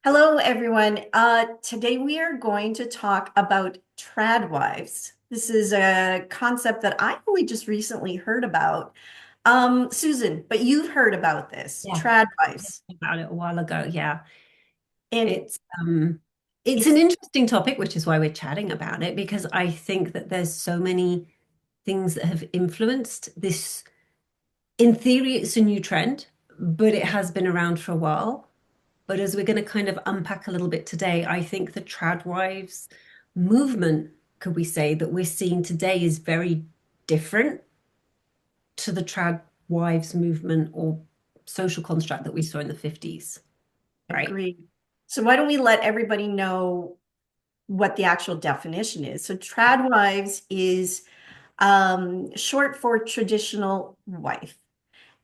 Hello, everyone. Today we are going to talk about trad wives. This is a concept that I only just recently heard about. Susan, but you've heard about this, Yeah, trad wives. about it a while ago. Yeah, And it's an it's interesting topic, which is why we're chatting about it, because I think that there's so many things that have influenced this. In theory, it's a new trend, but it has been around for a while. But as we're going to kind of unpack a little bit today, I think the trad wives movement, could we say, that we're seeing today is very different to the trad wives movement or social construct that we saw in the 50s, right? agreed. So why don't we let everybody know what the actual definition is? So trad wives is short for traditional wife.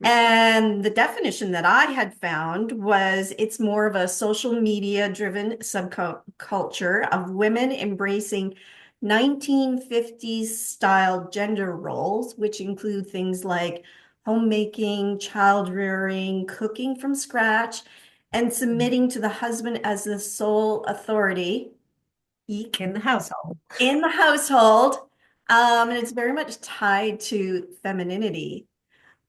And the definition that I had found was it's more of a social media driven subculture of women embracing 1950s style gender roles, which include things like homemaking, child rearing, cooking from scratch, and submitting to the husband as the sole authority, eek, In the household. in the household. And it's very much tied to femininity.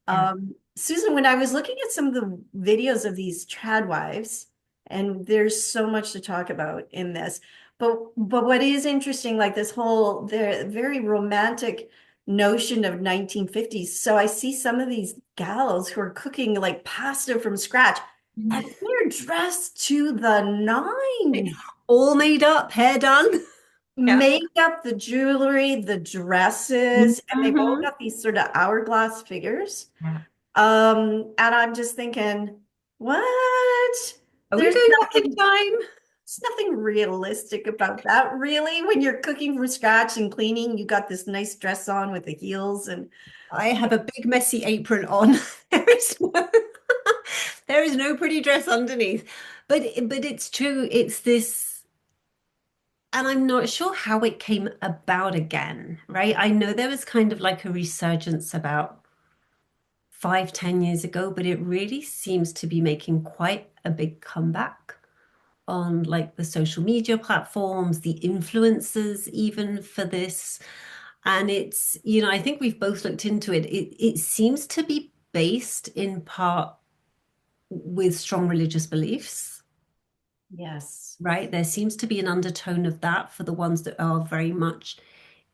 Yeah. Susan, when I was looking at some of the videos of these trad wives, and there's so much to talk about in this, but what is interesting, like this whole the very romantic notion of 1950s. So I see some of these gals who are cooking like pasta from scratch, and they're dressed to the nines. All made up, hair done. Yeah. Makeup, the jewelry, the dresses, and they've all Hmm. got these sort of hourglass figures. Yeah. And I'm just thinking, what? Are we There's going back in nothing, time? there's nothing realistic about that, really. When you're cooking from scratch and cleaning, you got this nice dress on with the heels and I have a big messy apron on. There is no, there is no pretty dress underneath. But it's true. It's this, and I'm not sure how it came about again, right? I know there was kind of like a resurgence about 5, 10 years ago, but it really seems to be making quite a big comeback on like the social media platforms, the influencers even for this. And I think we've both looked into it. It seems to be based in part with strong religious beliefs, yes. right? There seems to be an undertone of that for the ones that are very much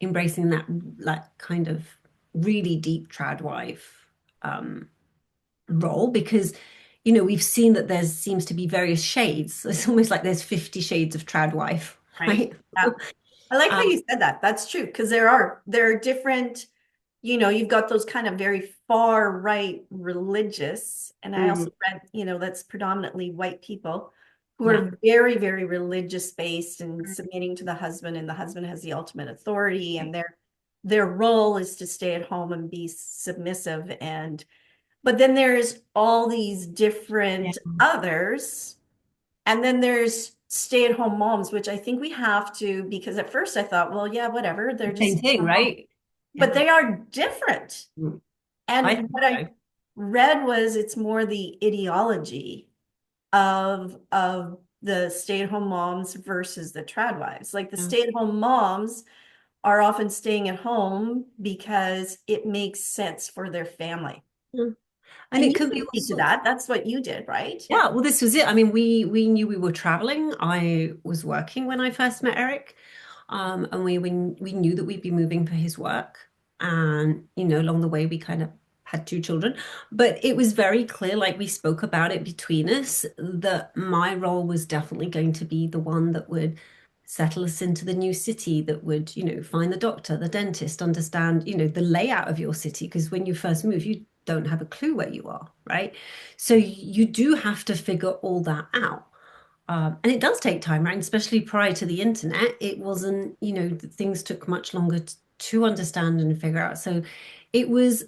embracing that like kind of really deep trad wife um, role because we've seen that there seems to be various shades. It's almost like there's 50 shades of trad wife, Right. right? Yeah. I like how um, you said that. That's true, because there are different, you've got those kind of very far right religious, and I mm, also read, that's predominantly white people who yeah. are very, very religious based and submitting to the husband, and the husband has the ultimate authority, and their role is to stay at home and be submissive. And but then there's all these Yeah. different others, and then there's stay-at-home moms, which I think we have to, because at first I thought, well, yeah, whatever, they're just Same thing, stay-at-home moms. right? But Yeah. they are different. Mm. I And think what I so. read was it's more the ideology of the stay-at-home moms versus the trad wives. Like the Yeah. stay-at-home moms are often staying at home because it makes sense for their family. Yeah. And And it you can be can all speak to sorts. that. That's what you did, right? Yeah, well, this was it. I mean, we knew we were traveling. I was working when I first met Eric, and we knew that we'd be moving for his work, and along the way we kind of had two children, but it was very clear, like we spoke about it between us, that my role was definitely going to be the one that would settle us into the new city, that would find the doctor, the dentist, understand the layout of your city, because when you first move, you don't have a clue where you are, right? So you do have to figure all that out. And it does take time, right? And especially prior to the internet, it wasn't, things took much longer to understand and figure out. So it was,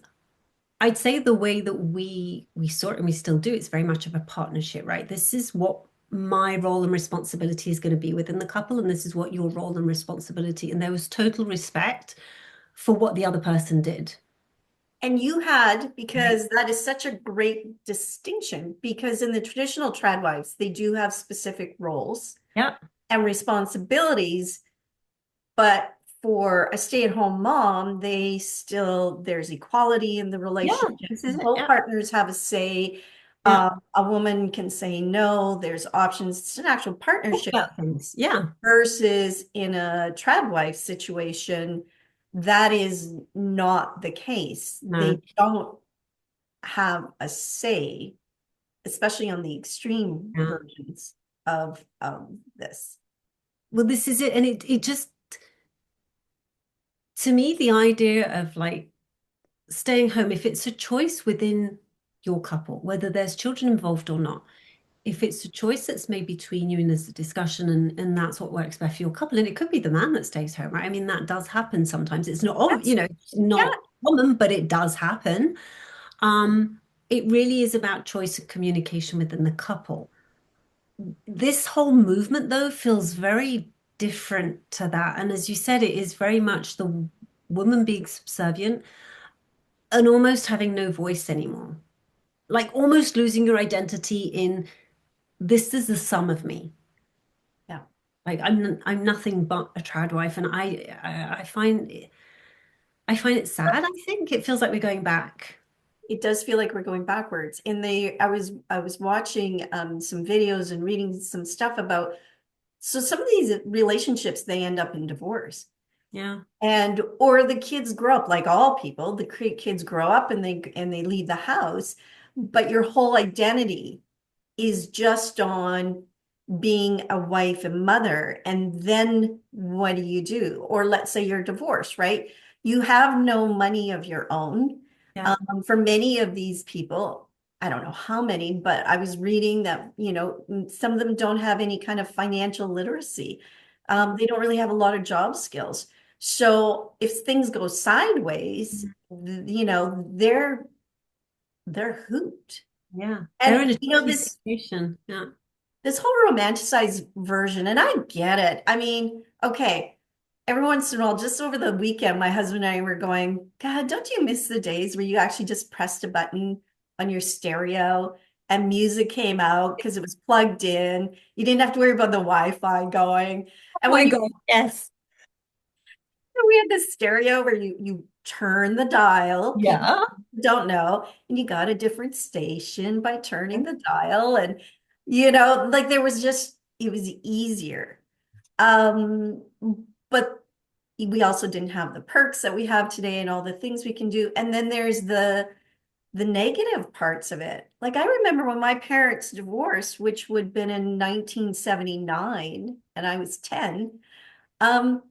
I'd say the way that we saw it and we still do, it's very much of a partnership, right? This is what my role and responsibility is going to be within the couple, and this is what your role and responsibility. And there was total respect for what the other person did. And you had, because that is such a great distinction, because in the traditional tradwives, they do have specific roles Yeah. and responsibilities, but for a stay-at-home mom, they still, there's equality in the Yeah, relationship. this is it. Both Yeah. partners have a say. Yeah. A woman can say no, there's options. It's an actual Talk partnership about things. Yeah. versus in a tradwife situation, that is not the case. No. They don't have a say, especially on the extreme Yeah. versions of this. Well, this is it. And it just, to me, the idea of like staying home, if it's a choice within your couple, whether there's children involved or not, if it's a choice that's made between you and there's a discussion and that's what works best for your couple, and it could be the man that stays home, right? I mean, that does happen sometimes. It's not, oh, That's, yeah, not common, but it does happen. Um, it really is about choice and communication within the couple. This whole movement, though, feels very different to that. And as you said, it is very much the woman being subservient and almost having no voice anymore. Like almost losing your identity in this is the sum of me. yeah. Like I'm nothing but a trad wife, and I find it sad. I think it feels like we're going back. It does feel like we're going backwards. I was watching some videos and reading some stuff about, so some of these relationships they end up in divorce. Yeah, And or the kids grow up like all people, the kids grow up and they leave the house, but your whole identity is just on being a wife and mother. And then what do you do? Or let's say you're divorced, right? You have no money of your own. yeah, For many of these people, I don't know how many, but I was reading that, some of them don't have any kind of financial literacy. They don't really have a lot of job skills. So if things go sideways, they're hooped. yeah. They're And in a tricky this situation. Yeah, this whole romanticized version, and I get it. I mean, okay, every once in a while, just over the weekend, my husband and I were going, God, don't you miss the days where you actually just pressed a button on your stereo and music came out because it was plugged in? You didn't have to worry about the Wi-Fi going. oh And my when God, yes. we had this stereo where you turn the dial, people Yeah. don't know, and you got a different station by turning the dial. And like there was just it was easier. Um, but we also didn't have the perks that we have today and all the things we can do. And then there's the negative parts of it. Like I remember when my parents divorced, which would have been in 1979, and I was 10. Um,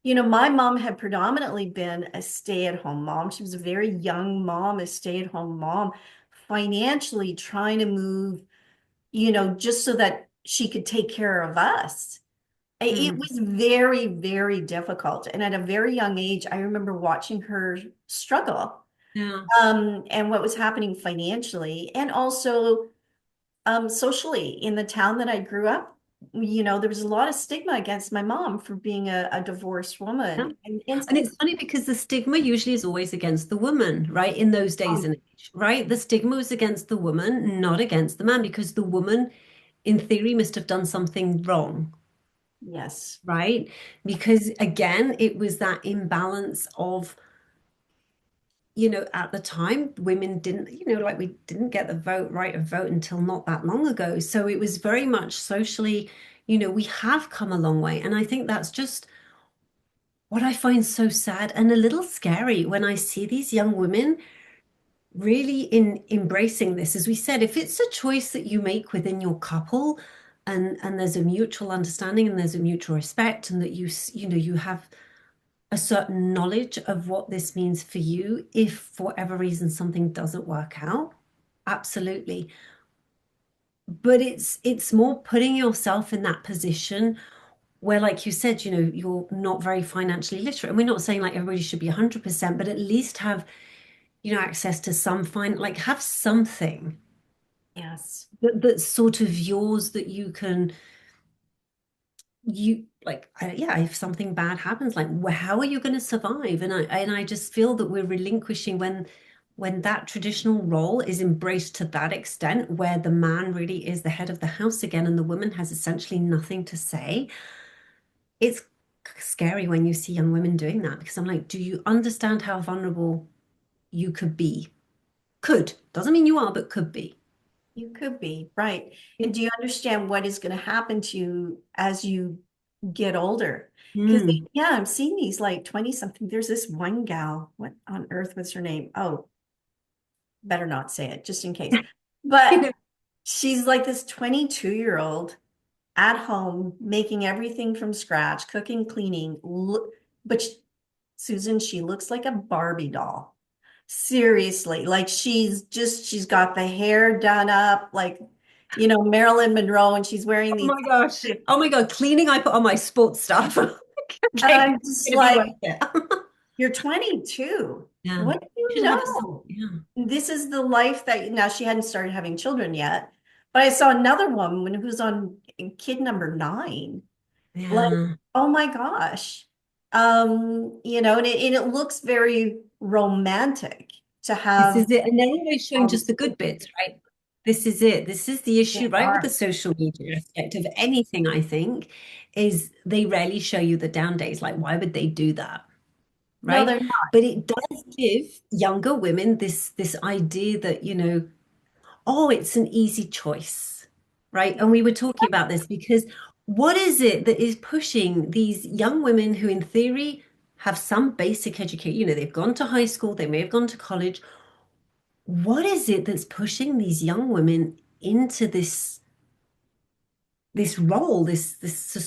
my mom had predominantly been a stay-at-home mom. She was a very young mom, a stay-at-home mom, financially trying to move, just so that she could take care of us. It Mm, was very, very difficult. And at a very young age, I remember watching her struggle, yeah. and what was happening financially and also socially in the town that I grew up. There was a lot of stigma against my mom for being a divorced Yeah. woman. And And it's funny because the stigma usually is always against the woman, right? In those days um, and age, right? The stigma was against the woman, not against the man, because the woman, in theory, must have done something wrong, yes, right? Because again, it was that imbalance of, at the time, women didn't, like we didn't get the right of vote until not that long ago. So it was very much socially, we have come a long way. And I think that's just what I find so sad and a little scary when I see these young women really in embracing this. As we said, if it's a choice that you make within your couple and there's a mutual understanding and there's a mutual respect and that you have a certain knowledge of what this means for you if for whatever reason something doesn't work out, absolutely. But it's more putting yourself in that position where, like you said, you're not very financially literate. And we're not saying like everybody should be 100%, but at least have, access to some like have something yes. that's sort of yours that you like, yeah, if something bad happens, like how are you going to survive? And I just feel that we're relinquishing when that traditional role is embraced to that extent, where the man really is the head of the house again and the woman has essentially nothing to say, it's scary when you see young women doing that because I'm like, do you understand how vulnerable you could be? Could. Doesn't mean you are, but could be. You could be, right. And do you understand what is going to happen to you as you get older? Because, Mm. yeah, I'm seeing these like 20 something. There's this one gal. What on earth was her name? Oh, better not say it just in case. But she's like this 22-year-old at home making everything from scratch, cooking, cleaning. But Susan, she looks like a Barbie doll. Seriously, like she's got the hair done up like, Marilyn Monroe, and she's wearing Oh these, my gosh. and Oh my God. Cleaning, I put on my sports stuff. Okay, I'm it's just gonna be like, worth it. you're 22. Yeah. What do you Should have some. know? Yeah. This is the life that now she hadn't started having children yet. But I saw another woman who was on kid number 9. Like, Yeah. oh my gosh. And it looks very romantic to This have is it. And they're always showing all just these the kids. good bits, right? This is it. This is the They issue, right? With the are. social media aspect of anything, I think, is they rarely show you the down days. Like, why would they do that? No, Right? they're not. But it does give younger women this idea that, oh, it's an easy choice, right? And we were talking about this because what is it that is pushing these young women who, in theory, have some basic education, they've gone to high school, they may have gone to college. What is it that's pushing these young women into this role, this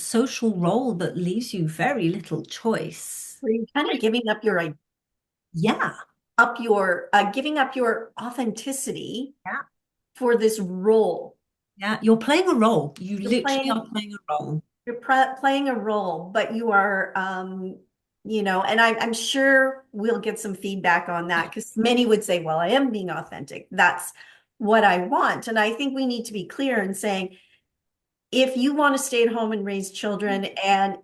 social role that leaves you very little choice? Where you're kind of Yeah, giving up your authenticity yeah, for this role. yeah. You're playing a role. You You're literally are playing playing a role. playing a role, but you are, and I'm sure we'll get some feedback on that because many would say, well, I am being authentic. That's what I want. And I think we need to be clear in saying, if you want to stay at home and raise children and,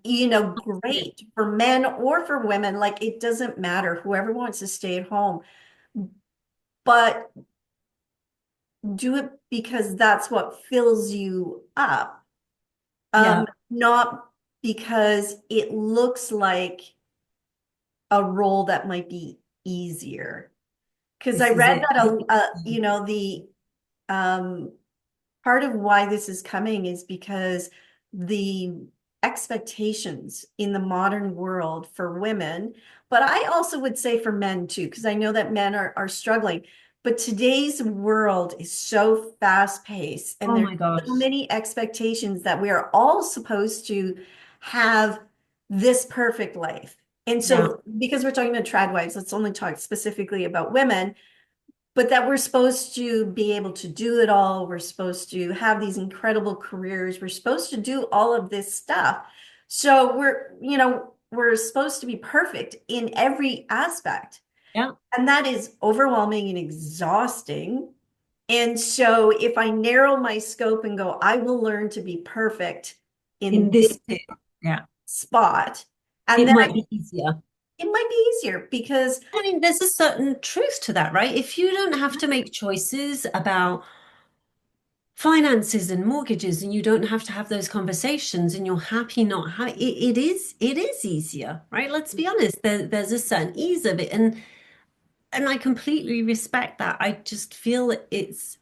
great for men or for women, like it doesn't matter, whoever wants to stay at home, but do it because that's what fills you up. Yeah, Not because it looks like a role that might be easier. Because I this is read it. that, the um, part of why this is coming is because the expectations in the modern world for women, but I also would say for men too, because I know that men are struggling. But today's world is so fast paced, and Oh there's my so gosh. many expectations that we are all supposed to have this perfect life. And Yeah. so, because we're talking about trad wives, let's only talk specifically about women, but that we're supposed to be able to do it all. We're supposed to have these incredible careers. We're supposed to do all of this stuff. So we're supposed to be perfect in every aspect. Yeah. And that is overwhelming and exhausting. And so if I narrow my scope and go, I will learn to be perfect In in this this bit. Yeah. spot, and It then might be easier. it might be easier because I mean, there's a certain truth to that, right? If you don't have to make choices about finances and mortgages and you don't have to have those conversations and you're happy not having it is easier, right? Let's be honest. There's a certain ease of it. And I completely respect that. I just feel it's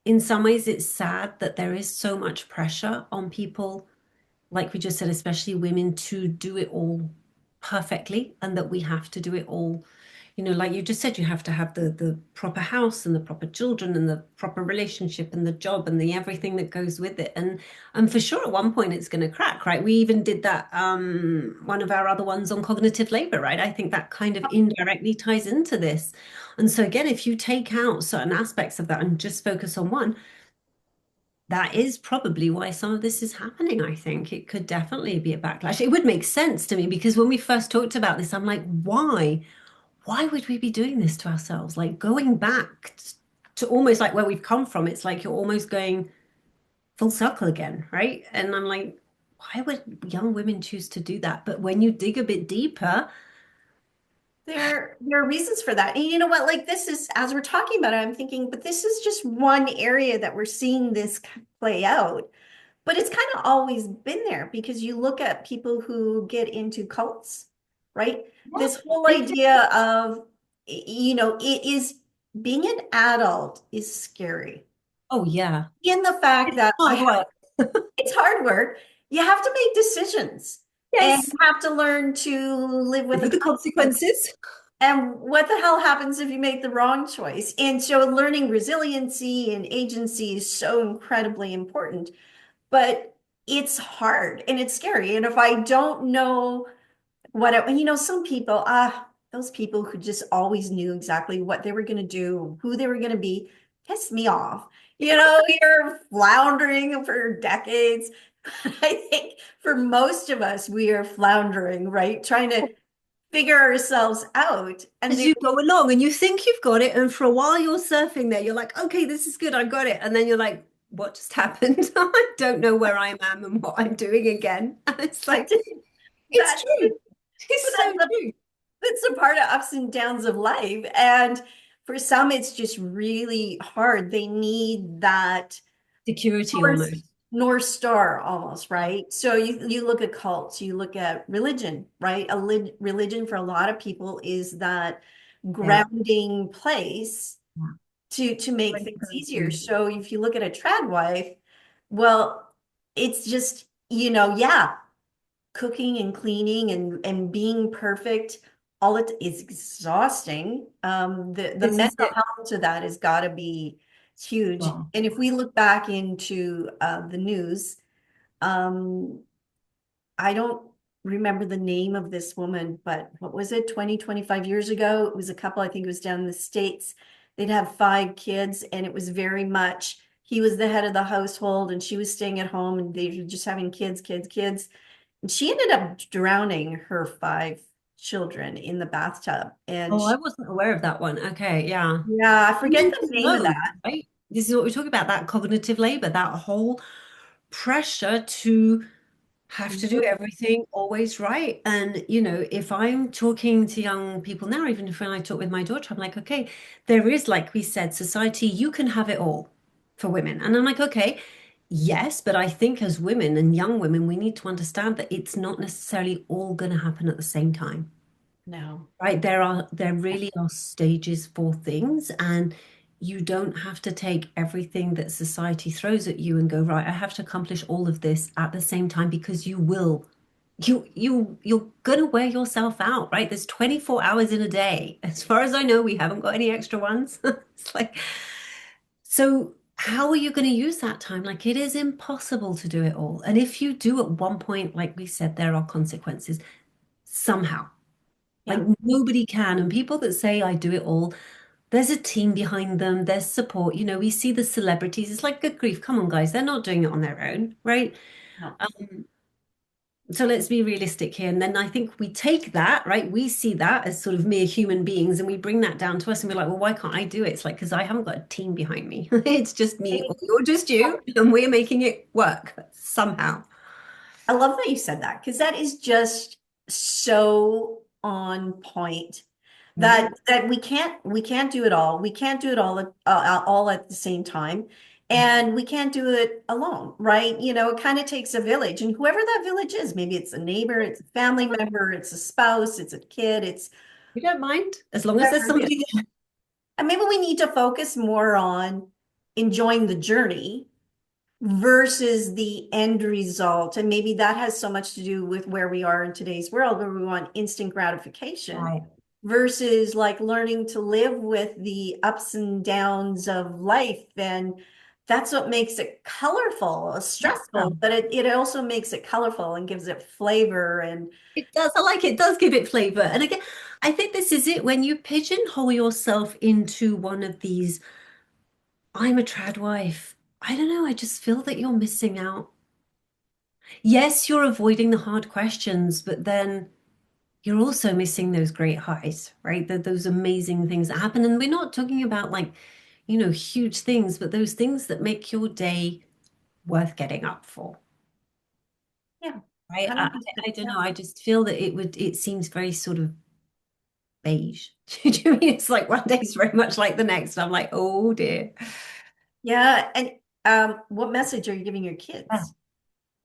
in some ways it's sad that there is so much pressure on people, like we just said, especially women, to do it all perfectly and that we have to do it all. Like you just said, you have to have the proper house and the proper children and the proper relationship and the job and the everything that goes with it. And for sure at one point it's going to crack, right? We even did that one of our other ones on cognitive labor, right? I think that kind of indirectly ties into this. And so again, if you take out certain aspects of that and just focus on one, that is probably why some of this is happening. I think it could definitely be a backlash. It would make sense to me because when we first talked about this, I'm like, why? Why would we be doing this to ourselves? Like going back to almost like where we've come from. It's like you're almost going full circle again, right? And I'm like, why would young women choose to do that? But when you dig a bit deeper, there are reasons for that. And you know what? Like this is, as we're talking about it, I'm thinking, but this is just one area that we're seeing this play out. But it's kind of always been there because you look at people who get into cults, right? Yeah. This whole They do. idea of, it is being an adult is scary. Oh yeah. In the fact It's that hard work. it's hard work. You have to make decisions and Yes. you have to learn to live with Live the with the consequences. consequences. And what the hell happens if you make the wrong choice? And so learning resiliency and agency is so incredibly important, but it's hard and it's scary. And if I don't know some people, those people who just always knew exactly what they were going to do, who they were going to be, piss me off. You're floundering for decades. I think for most of us, we are floundering, right? Trying to figure ourselves out. And As there, you go along and you think you've got it, and for a while you're surfing there, you're like, okay, this is good, I got it. And then you're like, what just happened? I don't know where I am and what I'm doing again. And it's like, it's that's true. but It's so true. that's a part of ups and downs of life. And for some, it's just really hard. They need that Security North, almost. North Star almost, right? So you look at cults, you look at religion, right? Religion for a lot of people is that Yeah. grounding place Yeah. to make Great things easier. person. So if you look at a trad wife, well, it's just, yeah, cooking and cleaning and being perfect, all it is exhausting. The This is mental it. health to that has got to be huge. Well, And if we look back into the news, um, I don't remember the name of this woman, but what was it, 20, 25 years ago? It was a couple, I think it was down in the States. They'd have 5 kids, and it was very much he was the head of the household and she was staying at home and they were just having kids, kids, kids. And she ended up drowning her 5 children in the bathtub. And oh, I wasn't aware of that one. Okay, yeah. yeah, I forget the Mental name of load, that. right? This is what we're talking about, that cognitive labor, that whole pressure to have to do everything always right. And, if I'm talking to young people now, even if when I talk with my daughter, I'm like, okay, there is, like we said, society, you can have it all for women. And I'm like, okay, yes, but I think as women and young women, we need to understand that it's not necessarily all going to happen at the same time. No. Right? There really are stages for things, and you don't have to take everything that society throws at you and go, right, I have to accomplish all of this at the same time because you will. You're gonna wear yourself out, right? There's 24 hours in a day. As far as I know, we haven't got any extra ones. It's like, so how are you going to use that time? Like it is impossible to do it all. And if you do at one point, like we said, there are consequences somehow. Like Yeah. nobody can. And people that say, I do it all, there's a team behind them, there's support. We see the celebrities. It's like good grief. Come on, guys. They're not doing it on their own, right? No. So let's be realistic here. And then I think we take that, right? We see that as sort of mere human beings and we bring that down to us and we're like, well, why can't I do it? It's like, because I haven't got a team behind me. It's just me or you're just you, and we're making it work somehow. I love that you said that because that is just so on point Mhm. that we can't do it all. We can't do it all at the same time. And we can't do it alone, right? It kind of takes a village, and whoever that village is, maybe it's a neighbor, it's a family member, it's a spouse, it's a kid, it's We don't mind as long as there's whoever it is. somebody there. And maybe we need to focus more on enjoying the journey versus the end result. And maybe that has so much to do with where we are in today's world, where we want instant gratification Right. versus like learning to live with the ups and downs of life. And that's what makes it colorful, Yeah. stressful, but it also makes it colorful and gives it flavor. And It does. I like it. It does give it flavor. And again, I think this is it. When you pigeonhole yourself into one of these, I'm a trad wife. I don't know. I just feel that you're missing out. Yes, you're avoiding the hard questions, but then you're also missing those great highs, right? Those amazing things that happen. And we're not talking about like, huge things, but those things that make your day worth getting up for. yeah, Right? I, 100%. I don't Yeah. know. I just feel that it seems very sort of beige. Do you mean it's like one day is very much like the next? I'm like, oh dear. Yeah. And what message are you giving your Oh, kids?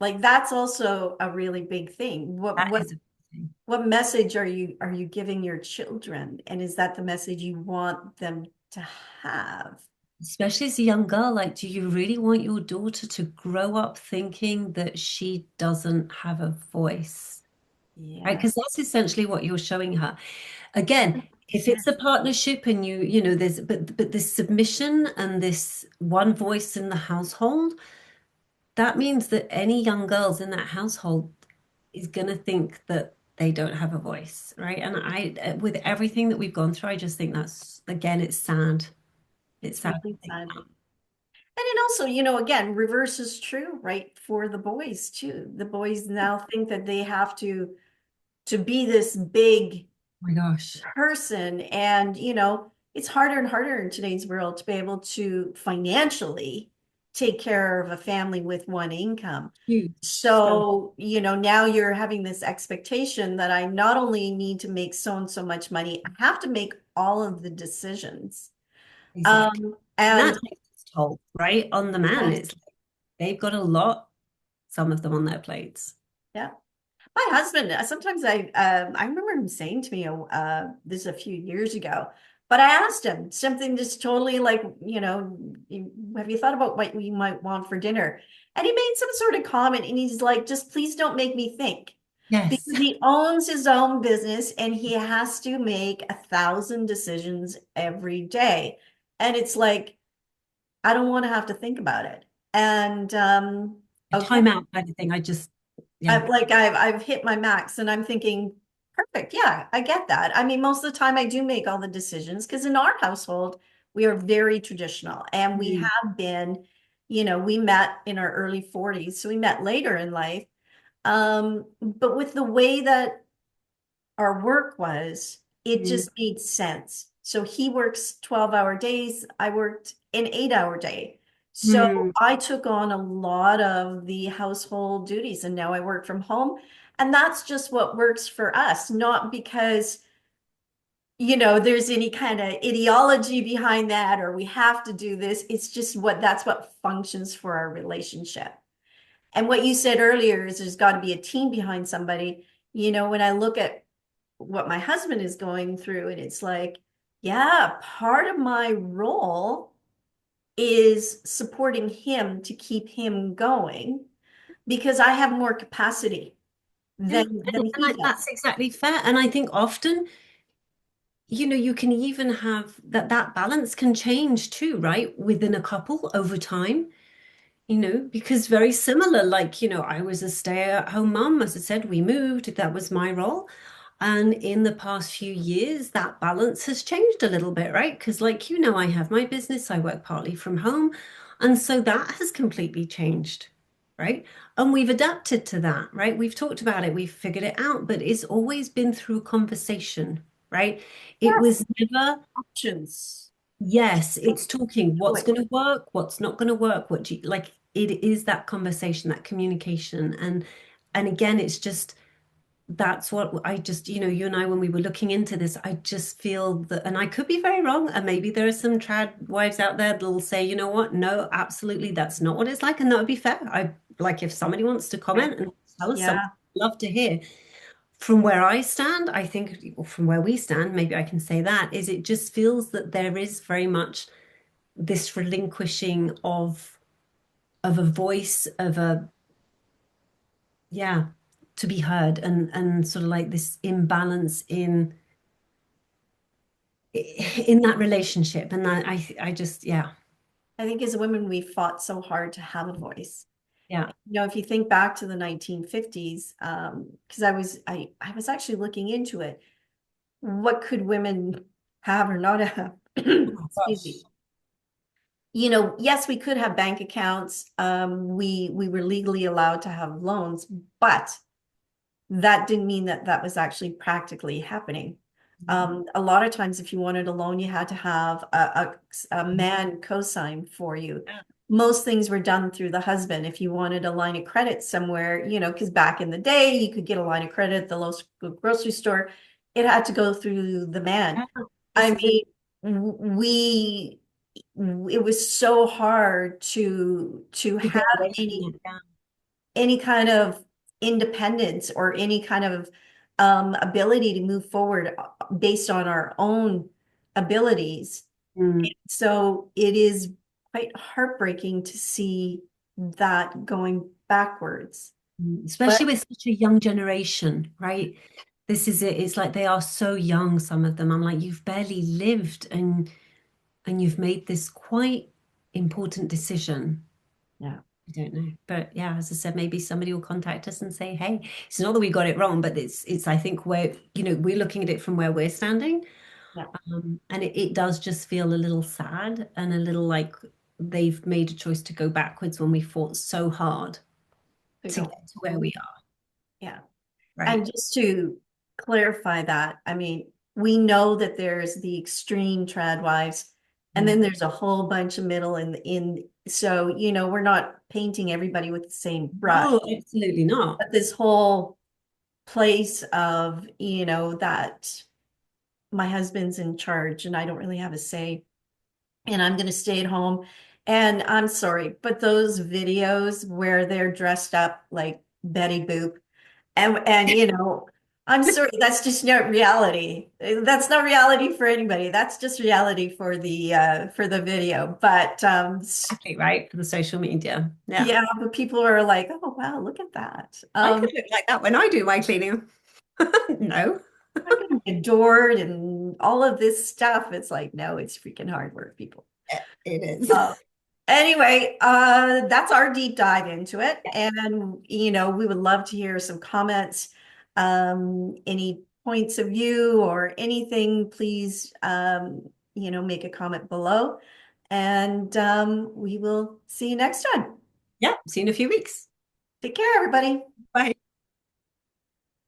Like that's also a really big thing. that is a thing. What message are you giving your children? And is that the message you want them to have? Especially as a young girl, like, do you really want your daughter to grow up thinking that she doesn't have a voice? Right? Yeah. Because that's essentially what you're showing her. Again, if it's 100%. a partnership and you know, but this submission and this one voice in the household, that means that any young girls in that household is going to think that they don't have a voice, right? And with everything that we've gone through, I just think that's, again, it's sad. It's It's sad really to think sad. that. And it also, again, reverse is true, right? For the boys too. The boys now think that they have to be this big Oh my gosh. person. And, it's harder and harder in today's world to be able to financially take care of a family with one income. Huge. So, So, now you're having this expectation that I not only need to make so and so much money, I have to make all of the decisions. exactly. And And that takes its toll, right? On the man. yeah, It's like they've got a lot, some of them on their plates. yeah. My husband, sometimes I remember him saying to me, this is a few years ago, but I asked him something just totally like, have you thought about what you might want for dinner? And he made some sort of comment and he's like, just please don't make me think. Yes. Because he owns his own business and he has to make 1,000 decisions every day. And it's like, I don't want to have to think about it. And A okay. timeout kind of thing. I just, yeah. I've hit my max and I'm thinking, perfect. Yeah, I get that. I mean, most of the time I do make all the decisions because in our household, we are very traditional and we Mm, have been, we met in our early 40s, so we met later in life. But with the way that our work was, it mm, just made sense. So he works 12-hour days, I worked an 8-hour day. So mm. I took on a lot of the household duties and now I work from home. And that's just what works for us, not because, there's any kind of ideology behind that or we have to do this. It's just that's what functions for our relationship. And what you said earlier is there's got to be a team behind somebody. When I look at what my husband is going through. And it's like, yeah, part of my role is supporting him to keep him going because I have more capacity Yeah. than he That's does. exactly fair. And I think often, you know, you can even have that balance can change too, right? Within a couple over time. You know, because very similar, like, you know, I was a stay-at-home mum. As I said, we moved, that was my role. And in the past few years, that balance has changed a little bit, right? Because, like, you know, I have my business, I work partly from home. And so that has completely changed, right? And we've adapted to that, right? We've talked about it, we've figured it out, but it's always been through conversation, right? It Yes, was never options. yes, it's talking what's Choice. going to work, what's not going to work, what do you like it is that conversation, that communication. And again, it's just that's what I just, you know, you and I when we were looking into this, I just feel that and I could be very wrong, and maybe there are some trad wives out there that'll say, you know what, no, absolutely, that's not what it's like, and that would be fair. I like if somebody wants to Right. comment and tell us something, Yeah, I'd love to hear. From where I stand, I think, or from where we stand, maybe I can say that, is it just feels that there is very much this relinquishing of a voice of a yeah to be heard and sort of like this imbalance in that relationship and that I just yeah I think as women, we fought so hard to have a voice. yeah If you think back to the 1950s, because I was actually looking into it, what could women have or not have? oh Excuse gosh me. Yes, we could have bank accounts. We were legally allowed to have loans, but that didn't mean that that was actually practically happening. A lot of times, if you wanted a loan, you had to have a man co-sign for you. yeah. Most things were done through the husband. If you wanted a line of credit somewhere, because back in the day, you could get a line of credit at the local grocery store. it had to go through the man. Yeah, I this is it. mean, we it was so hard to To have get away from any it. Yeah. any kind of independence or any kind of ability to move forward based on our own abilities. Mm. So it is quite heartbreaking to see that going backwards. Especially But with such a young generation, right? This is it. It's like they are so young, some of them. I'm like, you've barely lived and you've made this quite important decision. yeah, I don't know. But yeah, as I said, maybe somebody will contact us and say, hey, it's not that we got it wrong, but it's I think where, we're looking at it from where we're standing. yeah, And it does just feel a little sad and a little like they've made a choice to go backwards when we fought so hard to to go. get to where we are, Yeah. And right? just to clarify that, I mean, we know that there's the extreme trad wives, and then Mm. there's a whole bunch of middle in so we're not painting everybody with the same brush. No, absolutely not. But this whole place of, that my husband's in charge and I don't really have a say, and I'm going to stay at home. And I'm sorry, but those videos where they're dressed up like Betty Boop and I'm sorry, that's just not reality. That's not reality for anybody. That's just reality for the video. But Exactly, right? For the social media. Yeah. yeah, but people are like, oh wow, look at that. I could look like that when I do my cleaning. No. I'm getting adored and all of this stuff. It's like, no, it's freaking hard work, people. It is. Uh, Anyway, that's our deep dive into it. And, we would love to hear some comments, any points of view or anything, please, make a comment below. And we will see you next time. Yeah. See you in a few weeks. Take care, everybody. Bye.